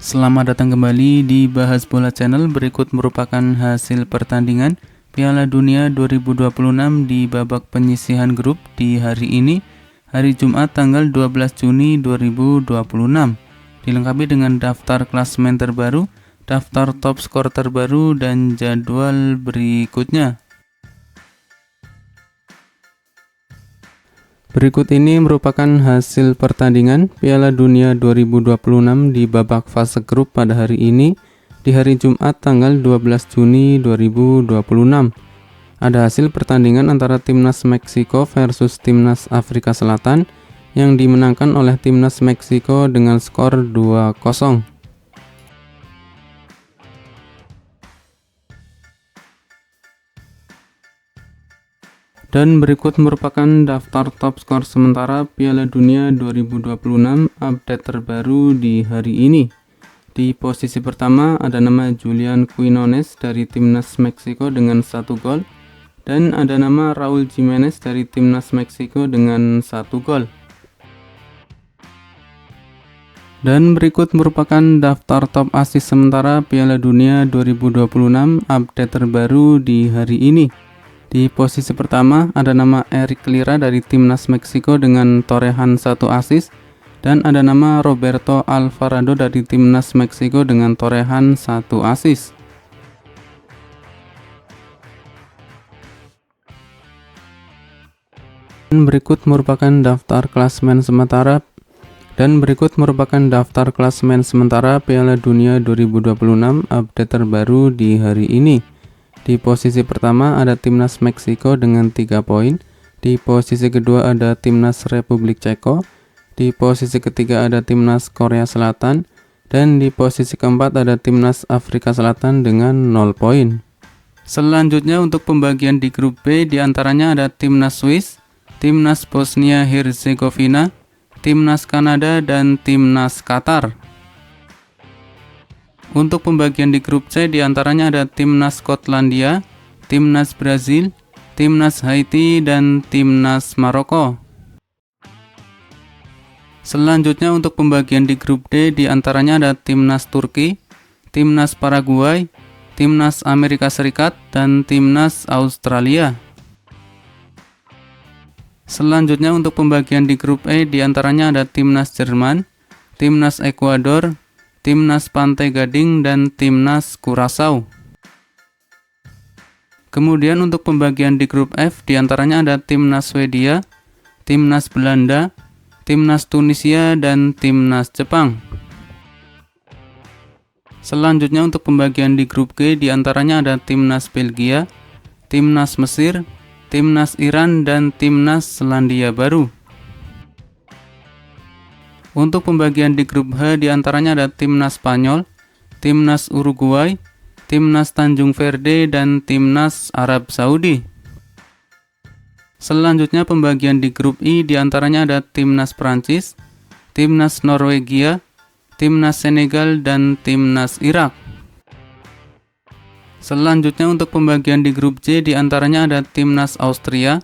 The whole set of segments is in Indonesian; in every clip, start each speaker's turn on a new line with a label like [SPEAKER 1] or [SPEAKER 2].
[SPEAKER 1] Selamat datang kembali di Bahas Bola Channel. Berikut merupakan hasil pertandingan Piala Dunia 2026 di babak penyisihan grup di hari ini, hari Jumat tanggal 12 Juni 2026. Dilengkapi dengan daftar klasemen terbaru, daftar top skor terbaru, dan jadwal berikutnya. Berikut ini merupakan hasil pertandingan Piala Dunia 2026 di babak fase grup pada hari ini, di hari Jumat tanggal 12 Juni 2026. Ada hasil pertandingan antara Timnas Meksiko versus Timnas Afrika Selatan yang dimenangkan oleh Timnas Meksiko dengan skor 2-0. Dan berikut merupakan daftar top skor sementara Piala Dunia 2026 update terbaru di hari ini. Di posisi pertama ada nama Julian Quinones dari Timnas Meksiko dengan 1 gol, dan ada nama Raul Jimenez dari Timnas Meksiko dengan 1 gol. Dan berikut merupakan daftar top assist sementara Piala Dunia 2026 update terbaru di hari ini. Di posisi pertama ada nama Eric Lira dari Timnas Meksiko dengan torehan 1 assist, dan ada nama Roberto Alvarado dari Timnas Meksiko dengan torehan 1 assist. Dan berikut merupakan daftar klasemen sementara Piala Dunia 2026 update terbaru di hari ini. Di posisi pertama ada Timnas Meksiko dengan 3 poin. Di posisi kedua ada Timnas Republik Ceko. Di posisi ketiga ada Timnas Korea Selatan. Dan di posisi keempat ada Timnas Afrika Selatan dengan 0 poin. Selanjutnya untuk pembagian di grup B diantaranya ada Timnas Swiss, Timnas Bosnia Herzegovina, Timnas Kanada, dan Timnas Qatar. Untuk pembagian di grup C diantaranya ada Timnas Skotlandia, Timnas Brazil, Timnas Haiti, dan Timnas Maroko. Selanjutnya untuk pembagian di grup D diantaranya ada Timnas Turki, Timnas Paraguay, Timnas Amerika Serikat, dan Timnas Australia. Selanjutnya untuk pembagian di grup E diantaranya ada Timnas Jerman, Timnas Ekuador, Timnas Pantai Gading, dan Timnas Curaçao. Kemudian untuk pembagian di grup F diantaranya ada Timnas Swedia, Timnas Belanda, Timnas Tunisia, dan Timnas Jepang. Selanjutnya untuk pembagian di grup G diantaranya ada Timnas Belgia, Timnas Mesir, Timnas Iran, dan Timnas Selandia Baru. Untuk pembagian di grup H diantaranya ada Timnas Spanyol, Timnas Uruguay, Timnas Tanjung Verde, dan Timnas Arab Saudi. Selanjutnya pembagian di grup I diantaranya ada Timnas Prancis, Timnas Norwegia, Timnas Senegal, dan Timnas Irak. Selanjutnya untuk pembagian di grup J diantaranya ada Timnas Austria,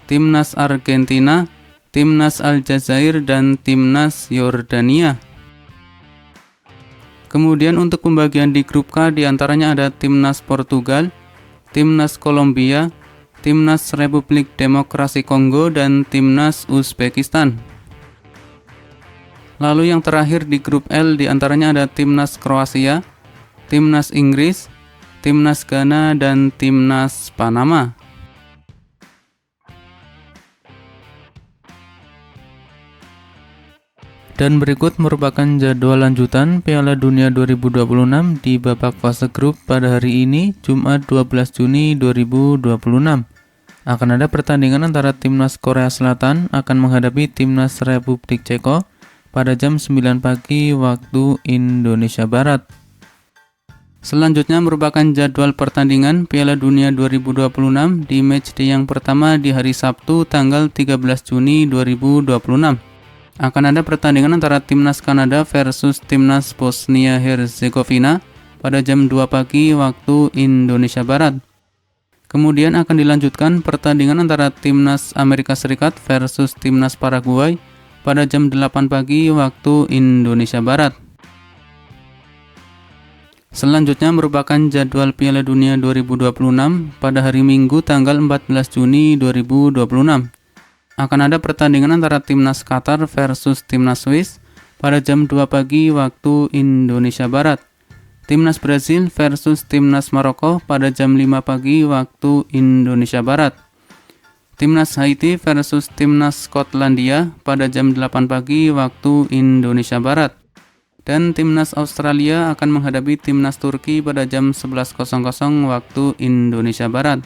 [SPEAKER 1] Timnas Argentina, Timnas Aljazair, dan Timnas Yordania. Kemudian untuk pembagian di grup K diantaranya ada Timnas Portugal, Timnas Kolombia, Timnas Republik Demokrasi Kongo, dan Timnas Uzbekistan. Lalu yang terakhir di grup L diantaranya ada Timnas Kroasia, Timnas Inggris, Timnas Ghana, dan Timnas Panama. Dan berikut merupakan jadwal lanjutan Piala Dunia 2026 di babak fase grup pada hari ini, Jumat 12 Juni 2026. Akan ada pertandingan antara Timnas Korea Selatan akan menghadapi Timnas Republik Ceko pada jam 9 pagi waktu Indonesia Barat. Selanjutnya merupakan jadwal pertandingan Piala Dunia 2026 di matchday yang pertama di hari Sabtu tanggal 13 Juni 2026. Akan ada pertandingan antara Timnas Kanada versus Timnas Bosnia Herzegovina pada jam 2 pagi waktu Indonesia Barat. Kemudian akan dilanjutkan pertandingan antara Timnas Amerika Serikat versus Timnas Paraguay pada jam 8 pagi waktu Indonesia Barat. Selanjutnya merupakan jadwal Piala Dunia 2026 pada hari Minggu tanggal 14 Juni 2026. Akan ada pertandingan antara timnas Qatar versus timnas Swiss pada jam 2 pagi waktu Indonesia Barat. Timnas Brazil versus timnas Maroko pada jam 5 pagi waktu Indonesia Barat. Timnas Haiti versus timnas Skotlandia pada jam 8 pagi waktu Indonesia Barat. Dan timnas Australia akan menghadapi timnas Turki pada jam 11.00 waktu Indonesia Barat.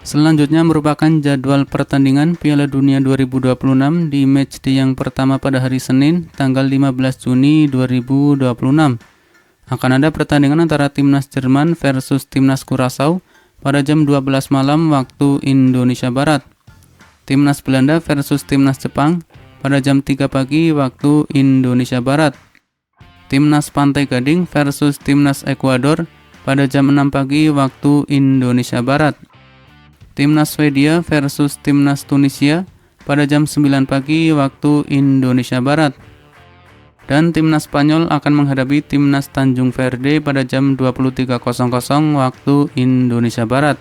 [SPEAKER 1] Selanjutnya merupakan jadwal pertandingan Piala Dunia 2026 di matchday yang pertama pada hari Senin, tanggal 15 Juni 2026. Akan ada pertandingan antara timnas Jerman versus timnas Curaçao pada jam 12 malam waktu Indonesia Barat. Timnas Belanda versus timnas Jepang pada jam 3 pagi waktu Indonesia Barat. Timnas Pantai Gading versus timnas Ekuador pada jam 6 pagi waktu Indonesia Barat. Timnas Swedia versus timnas Tunisia pada jam 9 pagi waktu Indonesia Barat. Dan timnas Spanyol akan menghadapi timnas Tanjung Verde pada jam 23.00 waktu Indonesia Barat.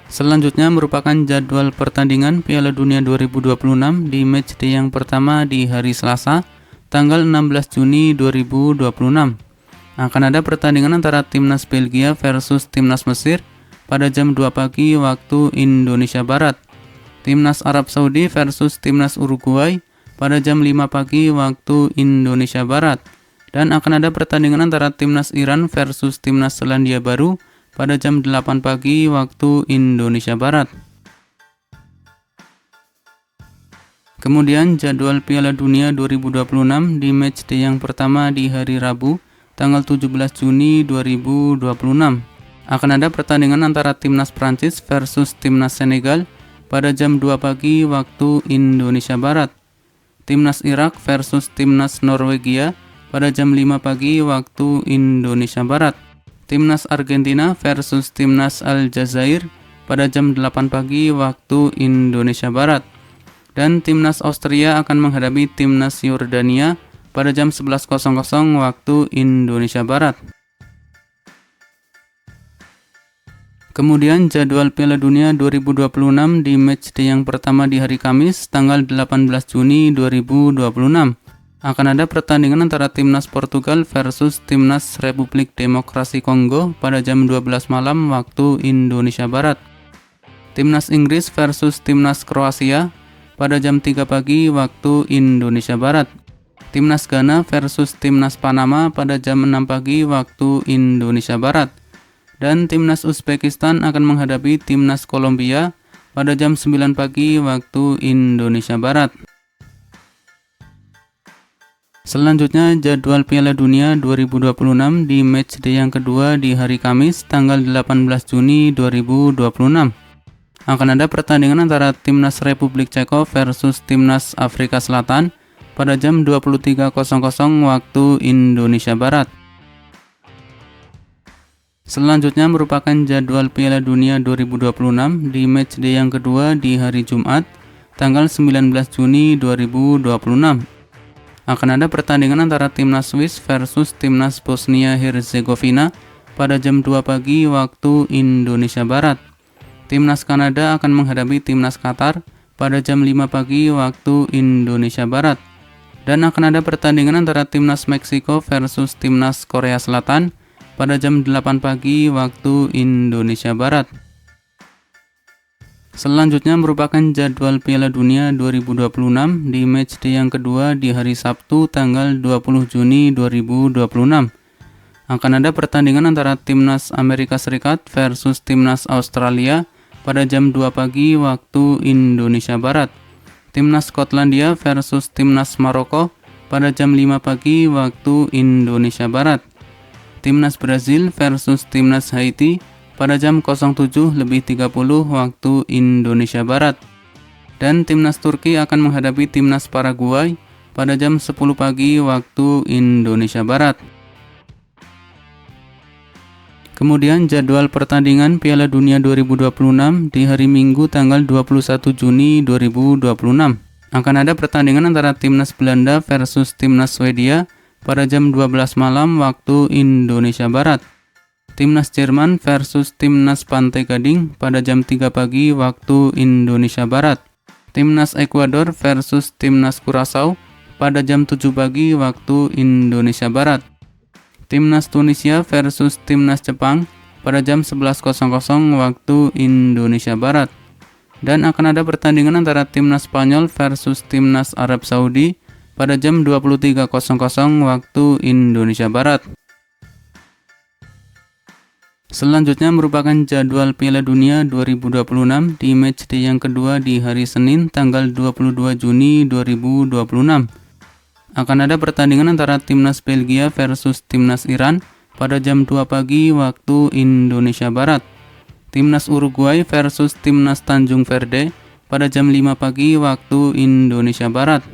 [SPEAKER 1] Selanjutnya merupakan jadwal pertandingan Piala Dunia 2026 di matchday yang pertama di hari Selasa, tanggal 16 Juni 2026. Akan ada pertandingan antara timnas Belgia versus timnas Mesir pada jam 2 pagi waktu Indonesia Barat. Timnas Arab Saudi versus timnas Uruguay pada jam 5 pagi waktu Indonesia Barat. Dan akan ada pertandingan antara timnas Iran versus timnas Selandia Baru pada jam 8 pagi waktu Indonesia Barat. Kemudian jadwal Piala Dunia 2026 di matchday yang pertama di hari Rabu, tanggal 17 Juni 2026. Akan ada pertandingan antara timnas Prancis versus timnas Senegal pada jam 2 pagi waktu Indonesia Barat. Timnas Irak versus timnas Norwegia pada jam 5 pagi waktu Indonesia Barat. Timnas Argentina versus timnas Aljazair pada jam 8 pagi waktu Indonesia Barat. Dan timnas Austria akan menghadapi timnas Yordania pada jam 11.00 waktu Indonesia Barat. Kemudian jadwal Piala Dunia 2026 di matchday yang pertama di hari Kamis, tanggal 18 Juni 2026. Akan ada pertandingan antara timnas Portugal versus timnas Republik Demokrasi Kongo pada jam 12 malam waktu Indonesia Barat. Timnas Inggris versus timnas Kroasia pada jam 3 pagi waktu Indonesia Barat. Timnas Ghana versus timnas Panama pada jam 6 pagi waktu Indonesia Barat. Dan timnas Uzbekistan akan menghadapi timnas Kolombia pada jam 9 pagi waktu Indonesia Barat. Selanjutnya jadwal Piala Dunia 2026 di matchday yang kedua di hari Kamis, tanggal 18 Juni 2026. Akan ada pertandingan antara timnas Republik Ceko versus timnas Afrika Selatan pada jam 23.00 waktu Indonesia Barat. Selanjutnya merupakan jadwal Piala Dunia 2026 di matchday yang kedua di hari Jumat, tanggal 19 Juni 2026. Akan ada pertandingan antara timnas Swiss versus timnas Bosnia Herzegovina pada jam 2 pagi waktu Indonesia Barat. Timnas Kanada akan menghadapi timnas Qatar pada jam 5 pagi waktu Indonesia Barat. Dan akan ada pertandingan antara timnas Meksiko versus timnas Korea Selatan pada jam 8 pagi waktu Indonesia Barat. Selanjutnya merupakan jadwal Piala Dunia 2026 di matchday yang kedua di hari Sabtu tanggal 20 Juni 2026. Akan ada pertandingan antara timnas Amerika Serikat versus timnas Australia pada jam 2 pagi waktu Indonesia Barat. Timnas Skotlandia versus timnas Maroko pada jam 5 pagi waktu Indonesia Barat. Timnas Brazil versus timnas Haiti pada jam 07.30 waktu Indonesia Barat. Dan timnas Turki akan menghadapi timnas Paraguay pada jam 10 pagi waktu Indonesia Barat. Kemudian jadwal pertandingan Piala Dunia 2026 di hari Minggu tanggal 21 Juni 2026. Akan ada pertandingan antara timnas Belanda versus timnas Swedia pada jam 12 malam waktu Indonesia Barat. Timnas Jerman versus timnas Pantai Gading pada jam 3 pagi waktu Indonesia Barat. Timnas Ekuador versus timnas Curaçao pada jam 7 pagi waktu Indonesia Barat. Timnas Tunisia versus timnas Jepang pada jam 11.00 waktu Indonesia Barat. Dan akan ada pertandingan antara timnas Spanyol versus timnas Arab Saudi pada jam 23.00 waktu Indonesia Barat. Selanjutnya merupakan jadwal Piala Dunia 2026 di matchday yang kedua di hari Senin tanggal 22 Juni 2026. Akan ada pertandingan antara timnas Belgia versus timnas Iran pada jam 2 pagi waktu Indonesia Barat. Timnas Uruguay versus timnas Tanjung Verde pada jam 5 pagi waktu Indonesia Barat.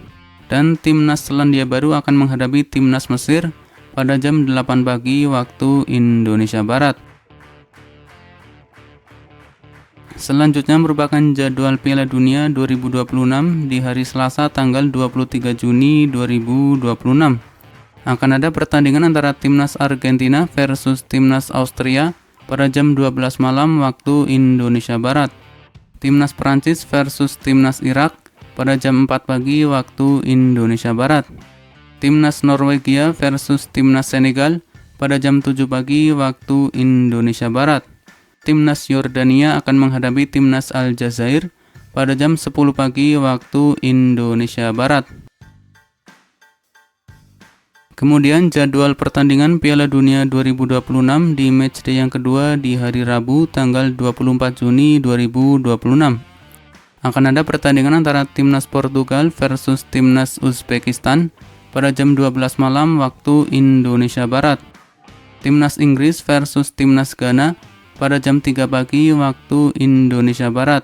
[SPEAKER 1] Dan timnas Selandia Baru akan menghadapi timnas Mesir pada jam 8 pagi waktu Indonesia Barat. Selanjutnya merupakan jadwal Piala Dunia 2026 di hari Selasa tanggal 23 Juni 2026. Akan ada pertandingan antara timnas Argentina versus timnas Austria pada jam 12 malam waktu Indonesia Barat. Timnas Prancis versus timnas Irak pada jam 4 pagi waktu Indonesia Barat. Timnas Norwegia versus timnas Senegal pada jam 7 pagi waktu Indonesia Barat. Timnas Yordania akan menghadapi timnas Aljazair pada jam 10 pagi waktu Indonesia Barat. Kemudian jadwal pertandingan Piala Dunia 2026 di matchday yang kedua di hari Rabu tanggal 24 Juni 2026. Akan ada pertandingan antara timnas Portugal versus timnas Uzbekistan pada jam 12 malam waktu Indonesia Barat. Timnas Inggris versus timnas Ghana pada jam 3 pagi waktu Indonesia Barat.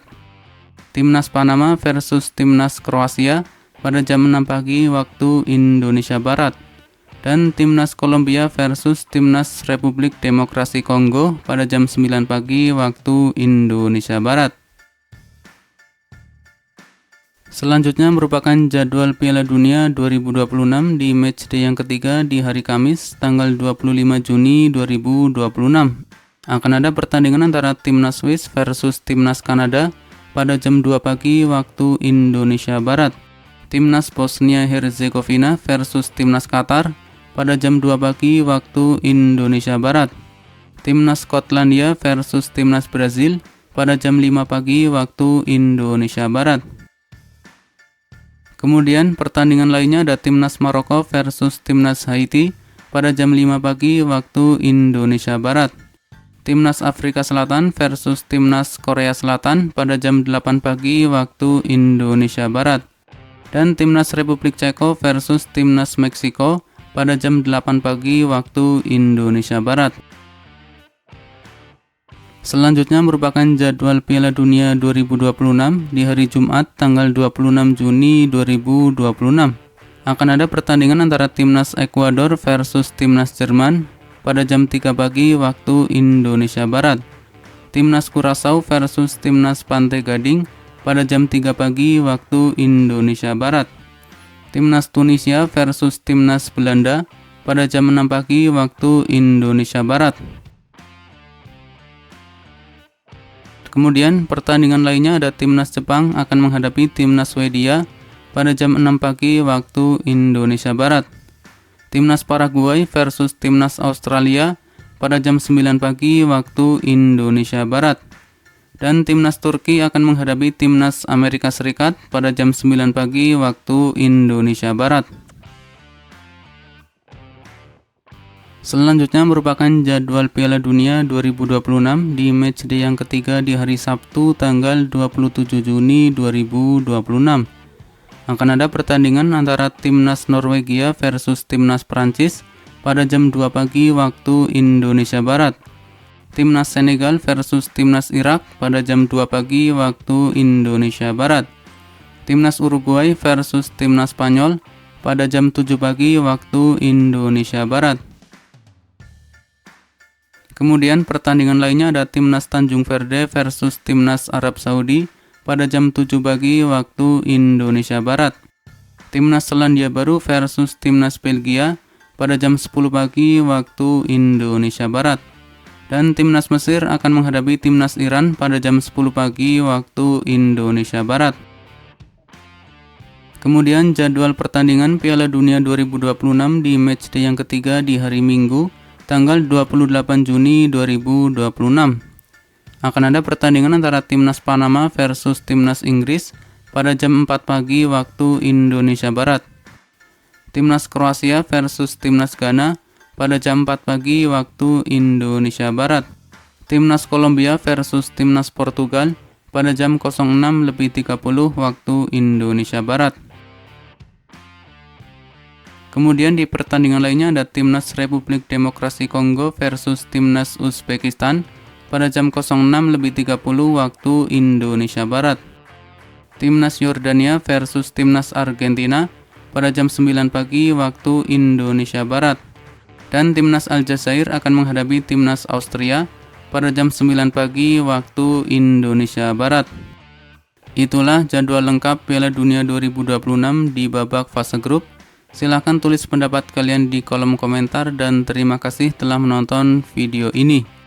[SPEAKER 1] Timnas Panama versus timnas Kroasia pada jam 6 pagi waktu Indonesia Barat. Dan timnas Kolombia versus timnas Republik Demokrasi Kongo pada jam 9 pagi waktu Indonesia Barat. Selanjutnya merupakan jadwal Piala Dunia 2026 di matchday yang ketiga di hari Kamis tanggal 25 Juni 2026. Akan ada pertandingan antara timnas Swiss versus timnas Kanada pada jam 2 pagi waktu Indonesia Barat. Timnas Bosnia Herzegovina versus timnas Qatar pada jam 2 pagi waktu Indonesia Barat. Timnas Skotlandia versus timnas Brazil pada jam 5 pagi waktu Indonesia Barat. Kemudian pertandingan lainnya ada timnas Maroko versus timnas Haiti pada jam 5 pagi waktu Indonesia Barat. Timnas Afrika Selatan versus timnas Korea Selatan pada jam 8 pagi waktu Indonesia Barat. Dan timnas Republik Ceko versus timnas Meksiko pada jam 8 pagi waktu Indonesia Barat. Selanjutnya merupakan jadwal Piala Dunia 2026 di hari Jumat tanggal 26 Juni 2026. Akan ada pertandingan antara timnas Ekuador versus timnas Jerman pada jam 3 pagi waktu Indonesia Barat. Timnas Curaçao versus timnas Pantai Gading pada jam 3 pagi waktu Indonesia Barat. Timnas Tunisia versus timnas Belanda pada jam 6 pagi waktu Indonesia Barat. Kemudian pertandingan lainnya ada timnas Jepang akan menghadapi timnas Swedia pada jam 6 pagi waktu Indonesia Barat. Timnas Paraguay versus timnas Australia pada jam 9 pagi waktu Indonesia Barat. Dan timnas Turki akan menghadapi timnas Amerika Serikat pada jam 9 pagi waktu Indonesia Barat. Selanjutnya merupakan jadwal Piala Dunia 2026 di matchday yang ketiga di hari Sabtu tanggal 27 Juni 2026. Akan ada pertandingan antara timnas Norwegia versus timnas Prancis pada jam 2 pagi waktu Indonesia Barat. Timnas Senegal versus timnas Irak pada jam 2 pagi waktu Indonesia Barat. Timnas Uruguay versus timnas Spanyol pada jam 7 pagi waktu Indonesia Barat. Kemudian pertandingan lainnya ada timnas Tanjung Verde versus timnas Arab Saudi pada jam 7 pagi waktu Indonesia Barat. Timnas Selandia Baru versus Timnas Belgia pada jam 10 pagi waktu Indonesia Barat. Dan Timnas Mesir akan menghadapi Timnas Iran pada jam 10 pagi waktu Indonesia Barat. Kemudian jadwal pertandingan Piala Dunia 2026 di matchday yang ketiga di hari Minggu, tanggal 28 Juni 2026. Akan ada pertandingan antara Timnas Panama versus Timnas Inggris pada jam 4 pagi waktu Indonesia Barat. Timnas Kroasia versus Timnas Ghana pada jam 4 pagi waktu Indonesia Barat. Timnas Kolombia versus Timnas Portugal pada jam 06.30 waktu Indonesia Barat. Kemudian di pertandingan lainnya ada Timnas Republik Demokrasi Kongo versus Timnas Uzbekistan pada jam 06.30 waktu Indonesia Barat. Timnas Yordania versus Timnas Argentina pada jam 9 pagi waktu Indonesia Barat. Dan Timnas Aljazair akan menghadapi Timnas Austria pada jam 9 pagi waktu Indonesia Barat. Itulah jadwal lengkap Piala Dunia 2026 di babak fase grup. Silahkan tulis pendapat kalian di kolom komentar dan terima kasih telah menonton video ini.